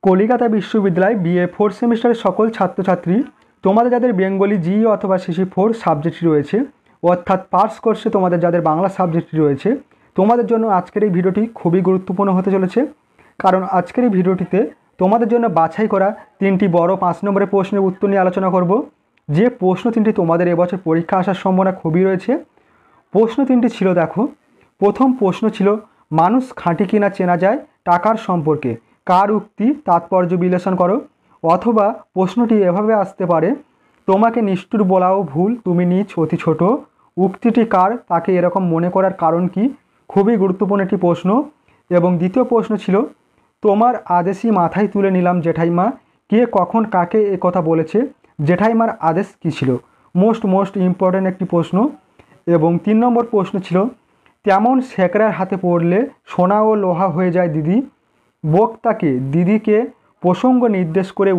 কলিকাতা বিশ্ববিদ্যালয় BA fourth সেমিস্টারের সকল ছাত্রছাত্রী, তোমাদের যাদের বেঙ্গলি জি অথবা সিসি ফোর সাবজেক্টটি রয়েছে, অর্থাৎ পার্স কোর্সে তোমাদের যাদের বাংলা সাবজেক্টটি রয়েছে, তোমাদের জন্য আজকের এই ভিডিওটি খুবই গুরুত্বপূর্ণ হতে চলেছে। কারণ আজকের এই ভিডিওটিতে তোমাদের জন্য বাছাই করা তিনটি বড় 5 নম্বরের প্রশ্নের উত্তর নিয়ে আলোচনা করব। যে প্রশ্ন তিনটি তোমাদের এবছর পরীক্ষা আসার সম্ভাবনা খুবই রয়েছে। প্রশ্ন তিনটি ছিল, দেখো, প্রথম প্রশ্ন ছিল, মানুষ খাঁটি কিনা চেনা যায় টাকার সম্পর্কে কার উক্তি তাৎপর্য বিশ্লেষণ করো। অথবা প্রশ্নটি এভাবে আসতে পারে, তোমাকে নিষ্ঠুর বলাও ভুল, তুমি নিচ অতি ছোট, উক্তিটি কার, তাকে এরকম মনে করার কারণ কি। খুবই গুরুত্বপূর্ণ একটি প্রশ্ন। এবং দ্বিতীয় প্রশ্ন ছিল, তোমার আদেশই মাথায় তুলে নিলাম জেঠাইমা, কে কখন কাকে এ কথা বলেছে, জেঠাইমার আদেশ কী ছিল। মোস্ট ইম্পর্ট্যান্ট একটি প্রশ্ন। এবং 3 নম্বর প্রশ্ন ছিল, তেমন সেকরার হাতে পড়লে সোনা ও লোহা হয়ে যায় দিদি, বক্তাকে দিদিকে প্রসঙ্গ নির্দেশ করে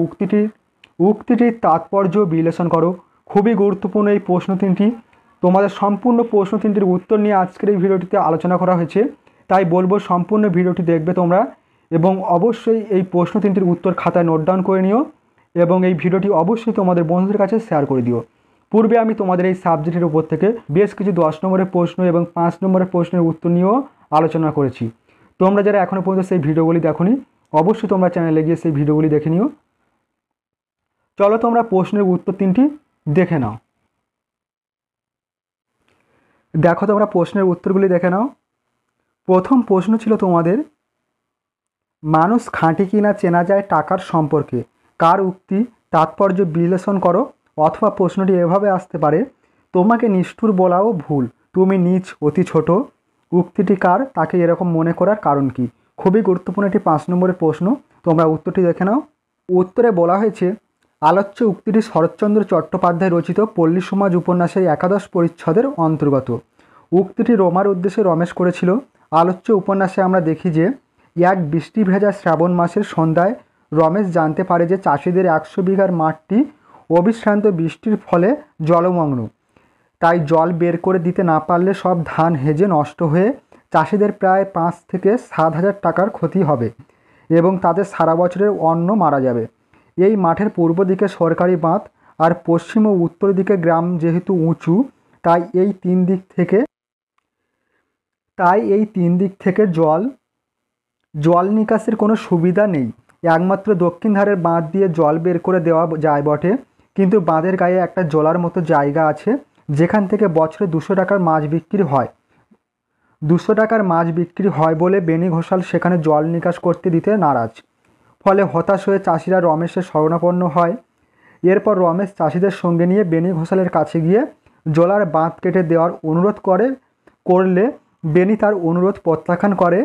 উক্তিটির তাৎপর্য বিশ্লেষণ করো। খুবই গুরুত্বপূর্ণ এই প্রশ্ন তিনটি। তোমাদের সম্পূর্ণ প্রশ্ন তিনটির উত্তর নিয়ে আজকের এই ভিডিওটিতে আলোচনা করা হয়েছে, তাই বলবো সম্পূর্ণ ভিডিওটি দেখবে তোমরা, এবং অবশ্যই এই প্রশ্ন তিনটির উত্তর খাতায় নোট ডাউন করে নিও, এবং এই ভিডিওটি অবশ্যই তোমাদের বন্ধুদের কাছে শেয়ার করে দিও। পূর্বে আমি তোমাদের এই সাবজেক্টের উপর থেকে বেশ কিছু 10 নম্বরের প্রশ্ন এবং 5 নম্বরের প্রশ্নের উত্তর নিয়েও আলোচনা করেছি। তোমরা যারা এখনও পর্যন্ত সেই ভিডিওগুলি দেখোনি, অবশ্যই তোমরা চ্যানেলে গিয়ে সেই ভিডিওগুলি দেখে নিও। চলো তোমরা প্রশ্নের উত্তর তিনটি দেখে নাও। দেখো, তোমরা প্রশ্নের উত্তরগুলি দেখে নাও। প্রথম প্রশ্ন ছিল তোমাদের, মানুষ খাঁটি কিনা চেনা যায় টাকার সম্পর্কে কার উক্তি তাৎপর্য বিশ্লেষণ করো। অথবা প্রশ্নটি এভাবে আসতে পারে, তোমাকে নিষ্ঠুর বলাও ভুল, তুমি নিচ অতি ছোট, উক্তিটি কার, তাকে এরকম মনে করার কারণ কি। খুবই গুরুত্বপূর্ণ একটি 5 নম্বরের প্রশ্ন। তোমরা উত্তরটি দেখে নাও। উত্তরে বলা হয়েছে, আলোচ্য উক্তিটি শরৎচন্দ্র চট্টোপাধ্যায় রচিত পল্লী সমাজ উপন্যাসের 11 পরিচ্ছদের অন্তর্গত। উক্তিটি রমার উদ্দেশ্যে রমেশ করেছিল। আলোচ্য উপন্যাসে আমরা দেখি যে এক বৃষ্টি ভেজা শ্রাবণ মাসের সন্ধ্যায় রমেশ জানতে পারে যে চাষিদের 100 বিঘার মাঠটি অবিশ্রান্ত বৃষ্টির ফলে জলমগ্ন, তাই জল বের করে দিতে না পারলে সব ধান হেজে নষ্ট হয়ে চাষিদের প্রায় 5 থেকে 7 হাজার টাকার ক্ষতি হবে এবং তাদের সারা বছরের অন্ন মারা যাবে। এই মাঠের পূর্ব দিকে সরকারি বাঁধ আর পশ্চিম ও উত্তর দিকে গ্রাম যেহেতু উঁচু, তাই এই তিন দিক থেকে জল নিকাশের কোনো সুবিধা নেই। একমাত্র দক্ষিণ ধারের বাঁধ দিয়ে জল বের করে দেওয়া যায় বটে, কিন্তু বাঁধের গায়ে একটা জলার মতো জায়গা আছে, যেখান থেকে বছরে 200 টাকার মাছ বিক্রি হয়। 200 টাকার মাছ বিক্রি হয় বলে বেনি ঘোষাল সেখানে জল নিকাশ করতে দিতে নারাজ। ফলে হতাশ হয়ে চাষিরা রমেশের শরণাপন্ন হয়। এরপর রমেশ চাষিদের সঙ্গে নিয়ে বেনি ঘোষালের কাছে গিয়ে জলার বাঁধ কেটে দেওয়ার অনুরোধ করলে বেনি তার অনুরোধ প্রত্যাখ্যান করে।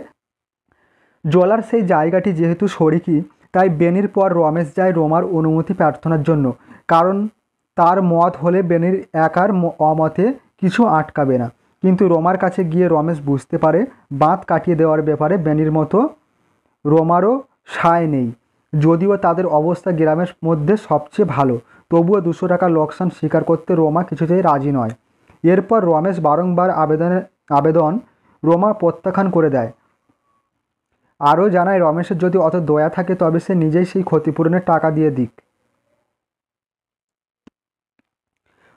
জলার সেই জায়গাটি যেহেতু সরিকি, তাই বেনির পর রমেশ যায় রোমার অনুমতি প্রার্থনার জন্য, কারণ তার মত হলে বেনির একার অমতে কিছু আটকাবে না। কিন্তু রোমার কাছে গিয়ে রমেশ বুঝতে পারে বাঁধ কাটিয়ে দেওয়ার ব্যাপারে বেনির মতো রোমারও সায় নেই। যদিও তাদের অবস্থা গ্রামের মধ্যে সবচেয়ে ভালো, তবুও 200 টাকা লোকসান স্বীকার করতে রোমা কিছুতেই রাজি নয়। এরপর রমেশ বারংবার আবেদন রোমা প্রত্যাখ্যান করে দেয়। আরও জানায়, রমেশের যদি অত দয়া থাকে তবে সে নিজেই সেই ক্ষতিপূরণের টাকা দিয়ে দিক।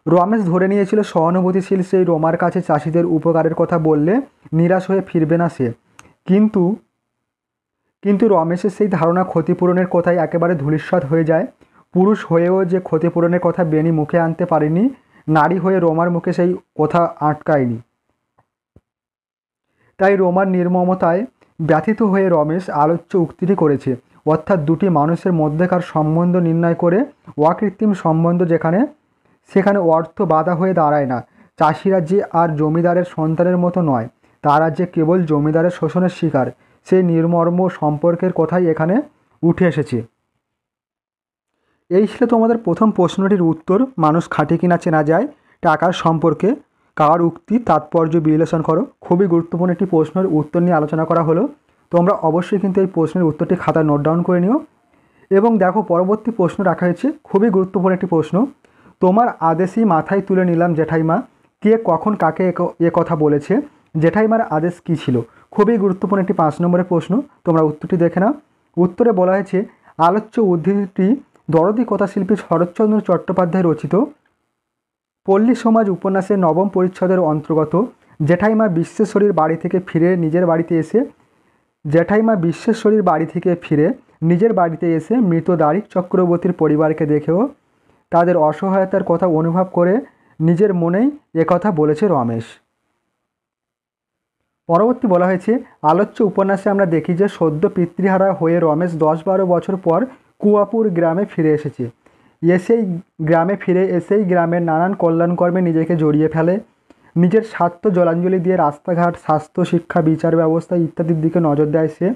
রমেশ ধরে নিয়েছিল সহানুভূতিশীল সেই রোমার কাছে চাষিদের উপকারের কথা বললে নিরাশ হয়ে ফিরবে না সে। কিন্তু রমেশের সেই ধারণা ক্ষতিপূরণের কথাই একেবারে ধূলিসাৎ হয়ে যায়। পুরুষ হয়েও যে ক্ষতিপূরণের কথা বেনি মুখে আনতে পারেনি, নারী হয়ে রোমার মুখে সেই কথা আটকায়নি। তাই রোমার নির্মমতায় ব্যথিত হয়ে রমেশ আলোচ্য উক্তিটি করেছে, অর্থাৎ দুটি মানুষের মধ্যেকার সম্বন্ধ নির্ণয় করে অকৃত্রিম সম্বন্ধ সেখানে অর্থ বাধা হয়ে দাঁড়ায় না। চাষিরা যে আর জমিদারের সন্তানের মতো নয়, তারা যে কেবল জমিদারের শোষণের শিকার, সেই নির্মর্ম সম্পর্কের কথাই এখানে উঠে এসেছে। এই ছিল তোমাদের প্রথম প্রশ্নটির উত্তর, মানুষ খাঁটি কিনা চেনা যায় টাকার সম্পর্কে কার উক্তি তাৎপর্য বিশ্লেষণ করো। খুবই গুরুত্বপূর্ণ একটি প্রশ্নের উত্তর নিয়ে আলোচনা করা হলো। তোমরা অবশ্যই কিন্তু এই প্রশ্নের উত্তরটি খাতায় নোট ডাউন করে নিও। এবং দেখো, পরবর্তী প্রশ্ন রাখা হয়েছে, খুবই গুরুত্বপূর্ণ একটি প্রশ্ন, তোমার আদেশই মাথায় তুলে নিলাম জেঠাইমা, কে কখন কাকে এ কথা বলেছে, জেঠাইমার আদেশ কী ছিল। খুবই গুরুত্বপূর্ণ একটি 5 নম্বরের প্রশ্ন। তোমরা উত্তরটি দেখে নাও। উত্তরে বলা হয়েছে, আলোচ্য উদ্ধৃতিটি দরদী কথাশিল্পী শরৎচন্দ্র চট্টোপাধ্যায় রচিত পল্লী সমাজ উপন্যাসের নবম পরিচ্ছদের অন্তর্গত। জেঠাইমা বিশ্বেশ্বরীর বাড়ি থেকে ফিরে নিজের বাড়িতে এসে মৃত দারিক চক্রবর্তীর পরিবারকে দেখেও তাদের অসহায়তার কথা অনুভব করে নিজের মনেই একথা বলেছে রমেশ। পরবর্তী বলা হয়েছে, আলোচ্য উপন্যাসে আমরা দেখি যে সদ্য পিতৃহারা হয়ে রমেশ 10-12 বছর পর কুয়াপুর গ্রামে ফিরে এসেছে। এসেই গ্রামের নানান কল্যাণকর্মে নিজেকে জড়িয়ে ফেলে। নিজের স্বার্থ জলাঞ্জলি দিয়ে রাস্তাঘাট, স্বাস্থ্য, শিক্ষা, বিচার ব্যবস্থা ইত্যাদির দিকে নজর দেয় সে।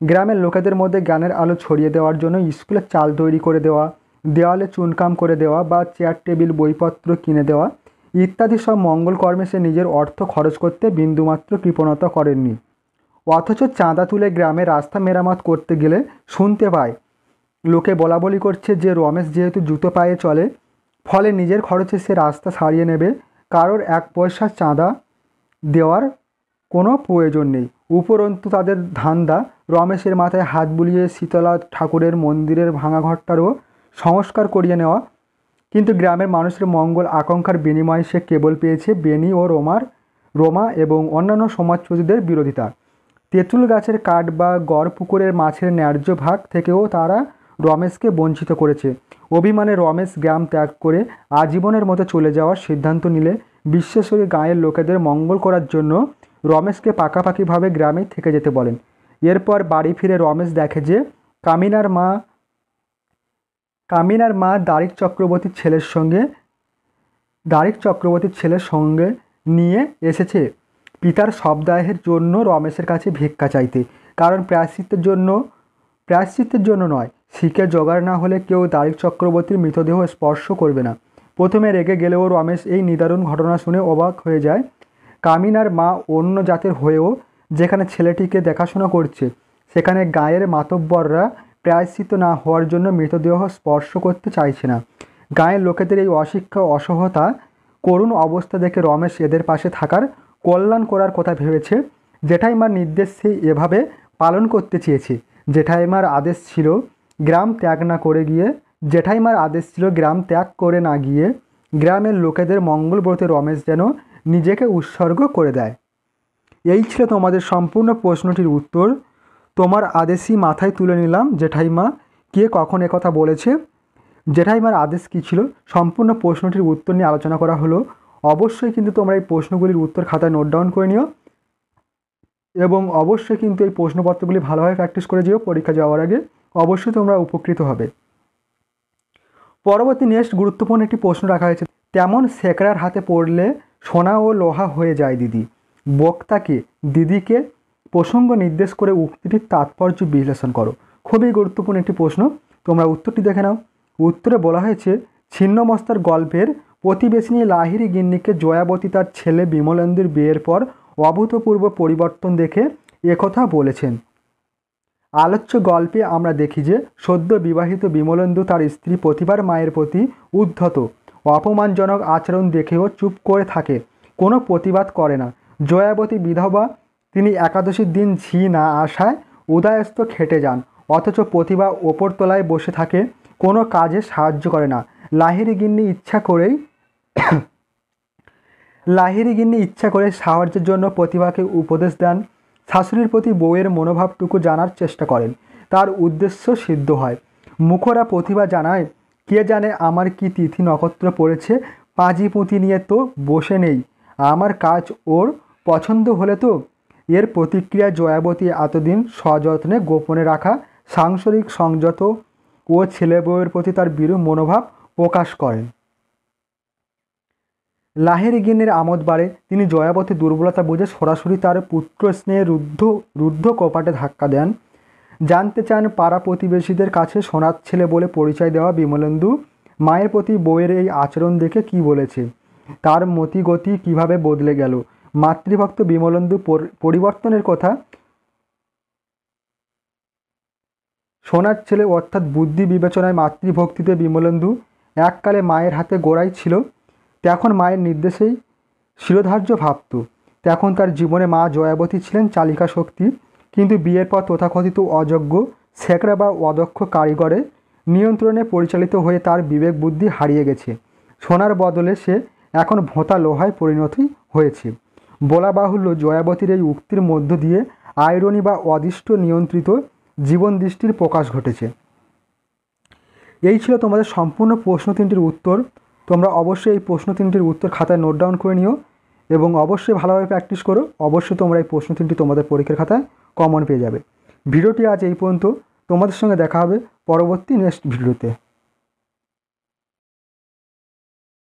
গ্রামের লোকেদের মধ্যে জ্ঞানের আলো ছড়িয়ে দেওয়ার জন্য স্কুলের চাল তৈরি করে দেওয়া, দেওয়ালে চুনকাম করে দেওয়া বা চেয়ার টেবিল বইপত্র কিনে দেওয়া ইত্যাদি সব মঙ্গল কর্মে সে নিজের অর্থ খরচ করতে বিন্দুমাত্র কৃপণতা করেননি। অথচ চাঁদা তুলে গ্রামে রাস্তা মেরামত করতে গেলে শুনতে পায় লোকে বলাবলি করছে যে রমেশ যেহেতু জুতো পায়ে চলে, ফলে নিজের খরচে সে রাস্তা সারিয়ে নেবে, কারোর 1 পয়সা চাঁদা দেওয়ার কোনো প্রয়োজন নেই। উপরন্তু তাদের ধান্দা রমেশের মাথায় হাত বুলিয়ে শীতলা ঠাকুরের মন্দিরের ভাঙা ঘরটারও সংস্কার করিয়ে নেওয়া। কিন্তু গ্রামের মানুষের মঙ্গল আকাঙ্ক্ষার বিনিময়ে সে কেবল পেয়েছে বেনি ও রোমা এবং অন্যান্য সমাজপতিদের বিরোধিতা। তেঁতুল গাছের কাঠ বা গড় পুকুরের মাছের ন্যায্য ভাগ থেকেও তারা রমেশকে বঞ্চিত করেছে। অভিমানে রমেশ গ্রাম ত্যাগ করে আজীবনের মতো চলে যাওয়ার সিদ্ধান্ত নিলে বিশ্বেশ্বরী গাঁয়ের লোকেদের মঙ্গল করার জন্য রমেশকে পাকাপাকিভাবে গ্রামেই থেকে যেতে বলেন। এরপর বাড়ি ফিরে রমেশ দেখে যে কামিনার মা দারিক চক্রবর্তীর ছেলের সঙ্গে নিয়ে এসেছে পিতার শবদাহের জন্য রমেশের কাছে ভিক্ষা চাইতে। কারণ প্রায়শ্চিত্তের জন্য নয়, শিখে জোগাড় না হলে কেউ দারিক চক্রবর্তীর মৃতদেহ স্পর্শ করবে না। প্রথমে রেগে গেলেও রমেশ এই নিদারুণ ঘটনা শুনে অবাক হয়ে যায়। কামিনার মা অন্য জাতের হয়েও যেখানে ছেলেটিকে দেখাশোনা করছে, সেখানে গাঁয়ের মাতব্বররা প্রায়শ্চিত্ত না হওয়ার জন্য মৃতদেহ স্পর্শ করতে চাইছে না। গাঁয়ের লোকেদের এই অশিক্ষা, অসহতা, করুণ অবস্থা দেখে রমেশ এদের পাশে থাকার, কল্যাণ করার কথা ভেবেছে। জেঠাইমার নির্দেশ সে এভাবে পালন করতে চেয়েছে। জেঠাইমার আদেশ ছিল গ্রাম ত্যাগ করে না গিয়ে গ্রামের লোকেদের মঙ্গলব্রতে রমেশ যেন নিজেকে উৎসর্গ করে দেয়। এই ছিল তোমাদের সম্পূর্ণ প্রশ্নটির উত্তর। তোমার আদেশই মাথায় তুলে নিলাম। জেঠাইমা কে কখন একথা বলেছে, জেঠাইমার আদেশ কী ছিল, সম্পূর্ণ প্রশ্নটির উত্তর নিয়ে আলোচনা করা হলো। অবশ্যই কিন্তু তোমরা এই প্রশ্নগুলির উত্তর খাতায় নোট ডাউন করে নিও এবং অবশ্যই কিন্তু এই প্রশ্নপত্রগুলি ভালোভাবে প্র্যাকটিস করে যেও। পরীক্ষা যাওয়ার আগে অবশ্যই তোমরা উপকৃত হবে। পরবর্তী নেক্সট গুরুত্বপূর্ণ একটি প্রশ্ন রাখা হয়েছে, তেমন শেকড়ার হাতে পড়লে সোনা ও লোহা হয়ে যায় দিদি। বক্তাকে দিদিকে প্রসঙ্গ নির্দেশ করে উক্তিটির তাৎপর্য বিশ্লেষণ করো। খুবই গুরুত্বপূর্ণ একটি প্রশ্ন, তোমরা উত্তরটি দেখে নাও। উত্তরে বলা হয়েছে, ছিন্নমস্তার গল্পের প্রতিবেশিনী লাহিড়ী গিন্নিকে জয়াবতী তার ছেলে বিমলেন্দুর বিয়ের পর অভূতপূর্ব পরিবর্তন দেখে একথা বলেছেন। আলোচ্য গল্পে আমরা দেখি যে সদ্য বিবাহিত বিমলেন্দু তার স্ত্রী প্রতিভার মায়ের প্রতি উদ্ধত অপমানজনক আচরণ দেখেও চুপ করে থাকে, কোনো প্রতিবাদ করে না। জয়াবতী বিধবা, তিনি একাদশীর দিন ঝি না আসায় উদয়াস্ত খেটে যান, অথচ প্রতিভা ওপরতলায় বসে থাকে, কোনো কাজে সাহায্য করে না। লাহিড়ী গিন্নি ইচ্ছা করে সাহায্যের জন্য প্রতিভাকে উপদেশ দেন। শাশুড়ির প্রতি বউয়ের মনোভাবটুকু জানার চেষ্টা করেন, তার উদ্দেশ্য সিদ্ধ হয়। মুখরা প্রতিভা জানায়, কে জানে আমার কি তিথি নক্ষত্র পড়েছে, পাঁজি পুঁতি নিয়ে তো বসে নেই, আমার কাজ ওর পছন্দ হলে তো। এর প্রতিক্রিয়া জয়াবতী এতদিন সযত্নে গোপনে রাখা সাংসারিক সংযত ও ছেলে বউয়ের প্রতি তার বিরূপ মনোভাব প্রকাশ করেন। লাহিড়ী গিন্নির আমোদ বাড়ে, তিনি জয়াবতীর দুর্বলতা বুঝে সরাসরি তার পুত্র স্নেহে রুদ্ধ কপাটে ধাক্কা দেন। জানতে চান পাড়া প্রতিবেশীদের কাছে সোনার ছেলে বলে পরিচয় দেওয়া বিমলেন্দু মায়ের প্রতি বউয়ের এই আচরণ দেখে কি বলেছে, তার মতিগতি কিভাবে বদলে গেল। মাতৃভক্ত বিমলেন্দু পরিবর্তনের কথা সোনার ছেলে অর্থাৎ বুদ্ধি বিবেচনায় মাতৃভক্তিতে বিমলেন্দু এককালে মায়ের হাতে গোড়াই ছিল, তখন মায়ের নির্দেশেই শিরোধার্য ভাবত। তখন তার জীবনে মা জয়াবতী ছিলেন চালিকা শক্তি, কিন্তু বিয়ের পর তথাকথিত অযোগ্য শেখরা বা অদক্ষ কারিগরের নিয়ন্ত্রণে পরিচালিত হয়ে তার বিবেক বুদ্ধি হারিয়ে গেছে। সোনার বদলে সে এখন ভোঁতা লোহায় পরিণত হয়েছে। বলা বাহুল্য, জয়াবতীর এই উক্তির মধ্য দিয়ে আইরনি বা অদিষ্ট নিয়ন্ত্রিত জীবন দৃষ্টির প্রকাশ ঘটেছে। এই ছিল তোমাদের সম্পূর্ণ প্রশ্ন তিনটির উত্তর। তোমরা অবশ্যই এই প্রশ্ন তিনটির উত্তর খাতায় নোট ডাউন করে নিও এবং অবশ্যই ভালোভাবে প্র্যাকটিস করো। অবশ্যই তোমরা এই প্রশ্ন তিনটি তোমাদের পরীক্ষার খাতায় কমন পেয়ে যাবে। ভিডিওটি আজ এই পর্যন্ত। তোমাদের সঙ্গে দেখা হবে পরবর্তী নেক্সট ভিডিওতে।